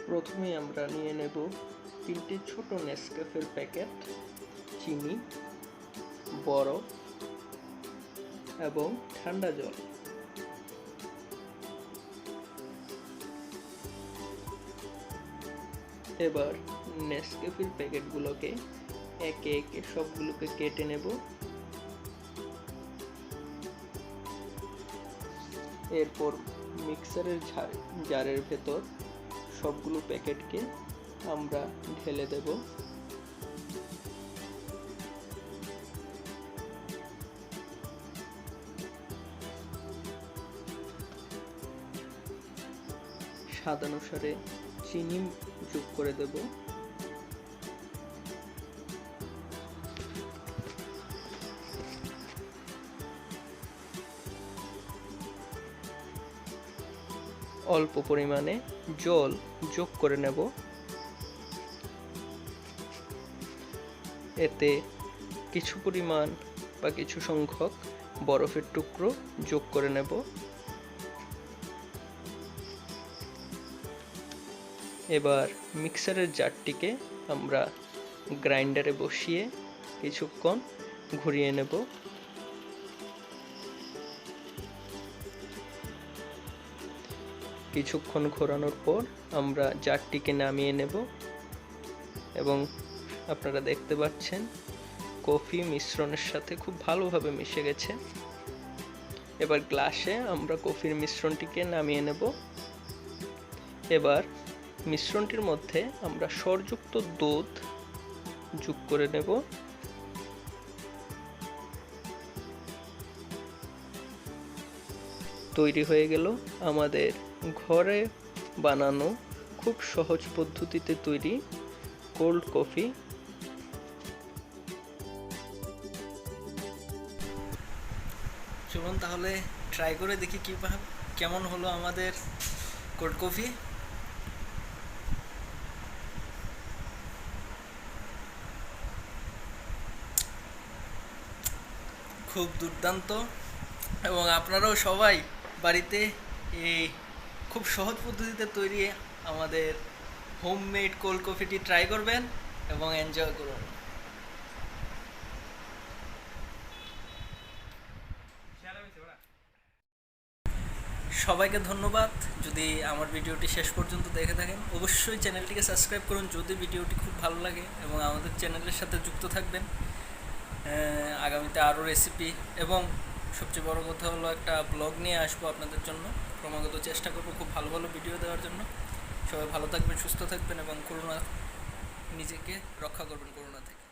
প্রথমে আমরা নিয়ে নেব 3টে ছোট নেসক্যাফের প্যাকেট, চিনি, বরফ এবং ঠান্ডা জল। এবার নেসক্যাফের প্যাকেটগুলোকে একে একে সবগুলোকে কেটে নেব। এরপর মিক্সারের জারের ভেতর সবগুলো প্যাকেটকে আমরা ঢেলে দেব। স্বাদ অনুসারে চিনি যোগ করে দেব। অল্প পরিমাণে জল যোগ করে নেব। এতে কিছু পরিমাণ বা কিছু সংখ্যক বরফের টুকরো যোগ করে নেব। এবার মিক্সারের জারটিকে আমরা গ্রাইন্ডারে বসিয়ে কিছুক্ষণ ঘুরিয়ে নেব। কিছুক্ষণ ঘোরানোর পর আমরা জারটিকে নামিয়ে নেব এবং আপনারা দেখতে পাচ্ছেন কফি মিশ্রণের সাথে খুব ভালোভাবে মিশে গেছে। এবার গ্লাসে আমরা কফির মিশ্রণটিকে নামিয়ে নেব। এবার মিশ্রণটির মধ্যে আমরা স্বরযুক্ত দুধ যোগ করে নেব। তৈরি হয়ে গেল আমাদের ঘরে বানানো খুব সহজ পদ্ধতিতে তৈরি কোল্ড কফি। চলুন তাহলে ট্রাই করে দেখি কেমন হলো আমাদের কোল্ড কফি। খুব দুর্দান্ত, এবং আপনারাও সবাই বাড়িতে এই খুব সহজ পদ্ধতিতে তৈরি আমাদের হোমমেড কোল্ড কফিটি ট্রাই করবেন এবং এনজয় করুন। সবাইকে ধন্যবাদ। যদি আমার ভিডিওটি শেষ পর্যন্ত দেখে থাকেন অবশ্যই চ্যানেলটিকে সাবস্ক্রাইব করুন যদি ভিডিওটি খুব ভালো লাগে, এবং আমাদের চ্যানেলের সাথে যুক্ত থাকবেন। আগামীতে আরও রেসিপি এবং সবচেয়ে বড় কথা হলো একটা ব্লগ নিয়ে আসবো আপনাদের জন্য। ক্রমাগত চেষ্টা করবো খুব ভালো ভালো ভিডিও দেওয়ার জন্য। সবাই ভালো থাকবেন, সুস্থ থাকবেন এবং নিজেকে রক্ষা করবেন করোনা থেকে।